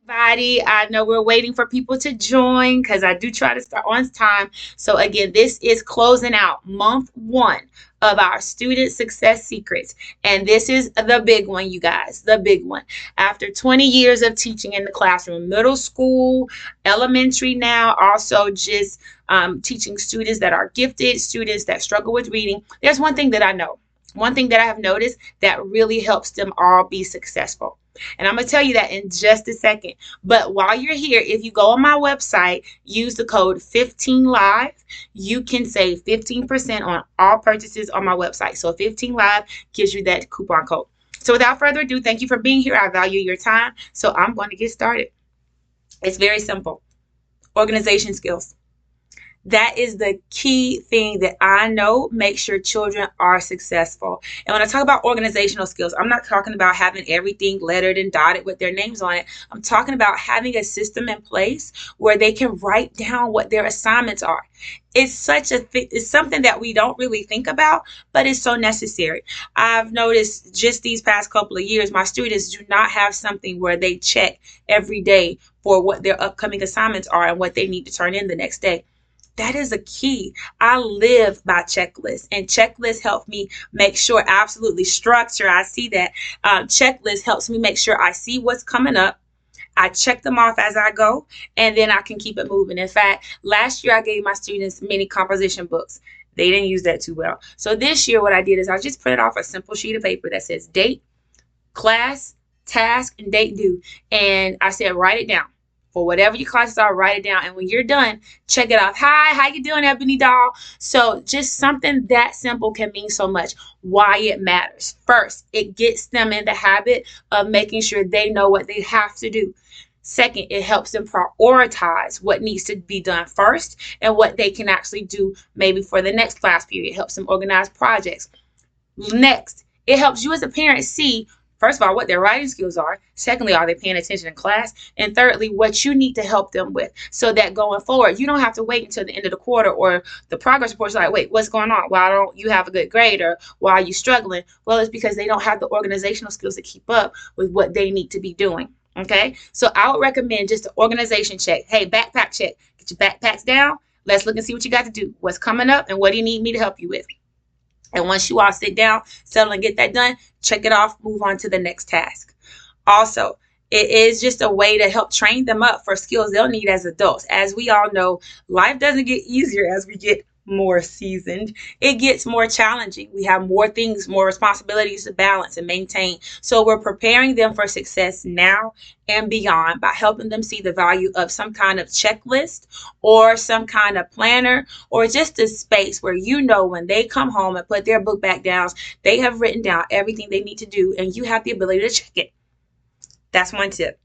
Everybody, I know we're waiting for people to join because I do try to start on time. So, again, this is closing out month one of our student success secrets. And this is the big one, you guys, the big one. After 20 years of teaching in the classroom, middle school, elementary now, also just teaching students that are gifted, students that struggle with reading, there's one thing that I know. One thing that I have noticed that really helps them all be successful. And I'm going to tell you that in just a second. But while you're here, if you go on my website, use the code 15live, you can save 15% on all purchases on my website. So 15live gives you that coupon code. So without further ado, thank you for being here. I value your time. So I'm going to get started. It's very simple. Organization skills. That is the key thing that I know makes sure children are successful. And when I talk about organizational skills, I'm not talking about having everything lettered and dotted with their names on it. I'm talking about having a system in place where they can write down what their assignments are. It's something that we don't really think about, but it's so necessary. I've noticed just these past couple of years, my students do not have something where they check every day for what their upcoming assignments are and what they need to turn in the next day. That is a key. I live by checklists, and checklists help me make sure absolutely structure. I see that checklist helps me make sure I see what's coming up. I check them off as I go, and then I can keep it moving. In fact, last year I gave my students mini composition books. They didn't use that too well. So this year what I did is I just printed off a simple sheet of paper that says date, class, task, and date due. And I said, write it down. For whatever your classes are, write it down. And when you're done, check it off. Hi, how you doing, Ebony Doll? So just something that simple can mean so much. Why it matters. First, it gets them in the habit of making sure they know what they have to do. Second, it helps them prioritize what needs to be done first and what they can actually do maybe for the next class period. It helps them organize projects. Next, it helps you as a parent see, first of all, what their writing skills are. Secondly, are they paying attention in class? And thirdly, what you need to help them with so that going forward, you don't have to wait until the end of the quarter or the progress report's like, wait, what's going on? Why don't you have a good grade, or why are you struggling? Well, it's because they don't have the organizational skills to keep up with what they need to be doing. Okay, so I would recommend just an organization check. Hey, backpack check. Get your backpacks down. Let's look and see what you got to do. What's coming up and what do you need me to help you with? And once you all sit down, settle, and get that done, check it off, move on to the next task. Also, it is just a way to help train them up for skills they'll need as adults. As we all know, life doesn't get easier as we get more seasoned. It gets more challenging. We have more things, more responsibilities to balance and maintain. So we're preparing them for success now and beyond by helping them see the value of some kind of checklist or some kind of planner, or just a space where you know when they come home and put their book back down, they have written down everything they need to do and you have the ability to check it. That's one tip.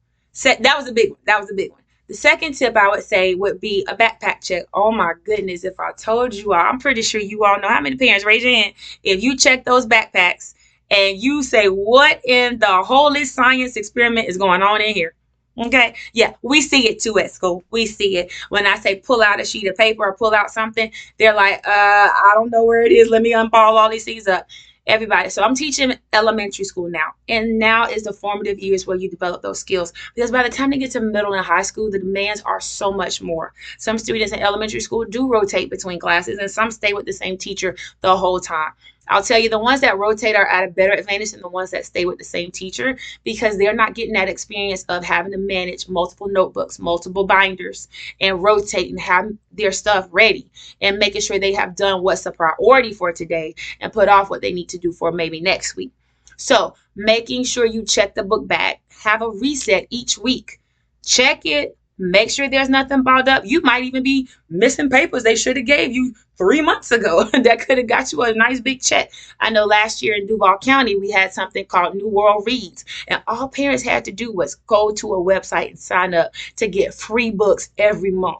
That was a big one. That was a big one. The second tip I would say would be a backpack check. Oh my goodness, if I told you all, I'm pretty sure you all know. How many parents, raise your hand if you check those backpacks and you say, what in the holy science experiment is going on in here? Okay, yeah, we see it too at school. We see it. When I say pull out a sheet of paper or pull out something, they're like, I don't know where it is. Let me unball all these things up. Everybody. So I'm teaching elementary school now. And now is the formative years where you develop those skills. Because by the time they get to middle and high school, the demands are so much more. Some students in elementary school do rotate between classes, and some stay with the same teacher the whole time. I'll tell you, the ones that rotate are at a better advantage than the ones that stay with the same teacher, because they're not getting that experience of having to manage multiple notebooks, multiple binders, and rotate and have their stuff ready and making sure they have done what's a priority for today and put off what they need to do for maybe next week. So making sure you check the book bag, have a reset each week, check it. Make sure there's nothing balled up. You might even be missing papers they should have gave you 3 months ago that could have got you a nice big check. I know last year in Duval County, we had something called New World Reads, and all parents had to do was go to a website and sign up to get free books every month.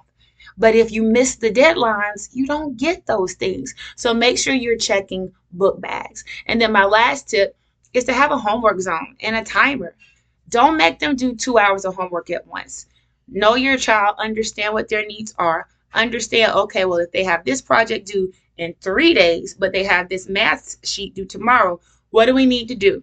But if you miss the deadlines, you don't get those things. So make sure you're checking book bags. And then my last tip is to have a homework zone and a timer. Don't make them do 2 hours of homework at once. Know your child, understand what their needs are. Understand, okay, well, if they have this project due in 3 days, but they have this math sheet due tomorrow, what do we need to do?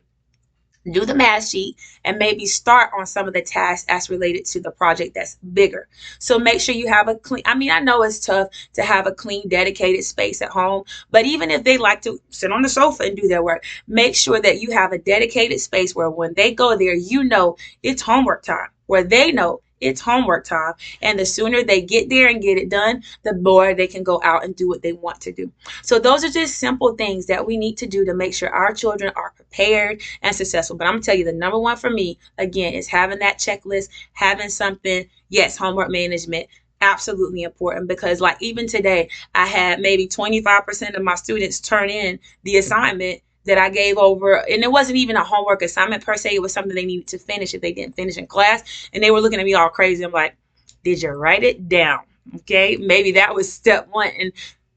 do the math sheet, and maybe start on some of the tasks that's related to the project that's bigger. So make sure you have a clean, I mean, I know it's tough to have a clean, dedicated space at home, but even if they like to sit on the sofa and do their work, make sure that you have a dedicated space where when they go there, you know it's homework time, where they know it's homework time. And the sooner they get there and get it done, the more they can go out and do what they want to do. So those are just simple things that we need to do to make sure our children are prepared and successful. But I'm gonna tell you, the number one for me, again, is having that checklist, having something. Yes, homework management, absolutely important, because like even today, I had maybe 25% of my students turn in the assignment that I gave over, and it wasn't even a homework assignment per se. It was something they needed to finish if they didn't finish in class, and they were looking at me all crazy. I'm like, did you write it down? Okay, maybe that was step one, and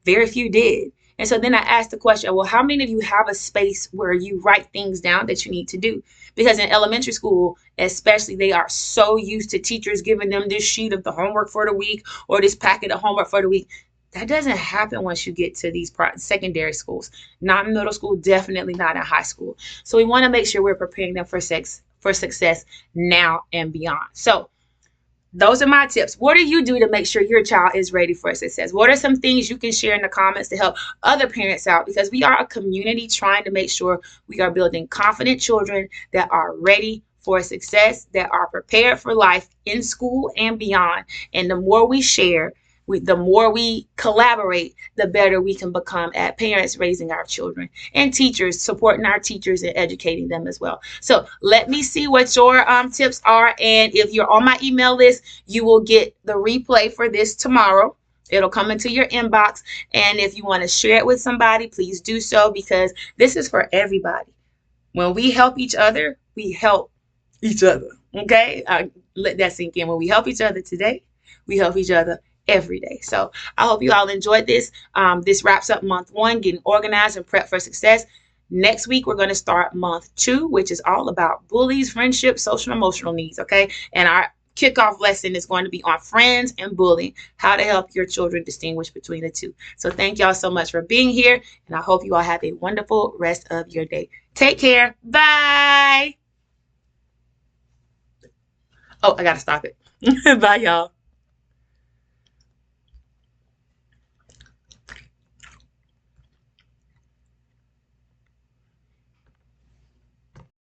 very few did. And so then I asked the question, well, how many of you have a space where you write things down that you need to do? Because in elementary school, especially, they are so used to teachers giving them this sheet of the homework for the week or this packet of homework for the week. That doesn't happen once you get to these secondary schools. Not in middle school, definitely not in high school. So we want to make sure we're preparing them for success now and beyond. So those are my tips. What do you do to make sure your child is ready for success? What are some things you can share in the comments to help other parents out? Because we are a community trying to make sure we are building confident children that are ready for success, that are prepared for life in school and beyond. And the more we share, the more we collaborate, the better we can become at parents raising our children, and teachers supporting our teachers and educating them as well. So let me see what your tips are. And if you're on my email list, you will get the replay for this tomorrow. It'll come into your inbox. And if you want to share it with somebody, please do so, because this is for everybody. When we help each other, we help each other. Okay? Let that sink in. When we help each other today, we help each other every day. So I hope you all enjoyed this. This wraps up month one, getting organized and prepped for success. Next week, we're going to start month two, which is all about bullies, friendships, social and emotional needs. Okay. And our kickoff lesson is going to be on friends and bullying, how to help your children distinguish between the two. So thank y'all so much for being here. And I hope you all have a wonderful rest of your day. Take care. Bye. Oh, I got to stop it. Bye, y'all.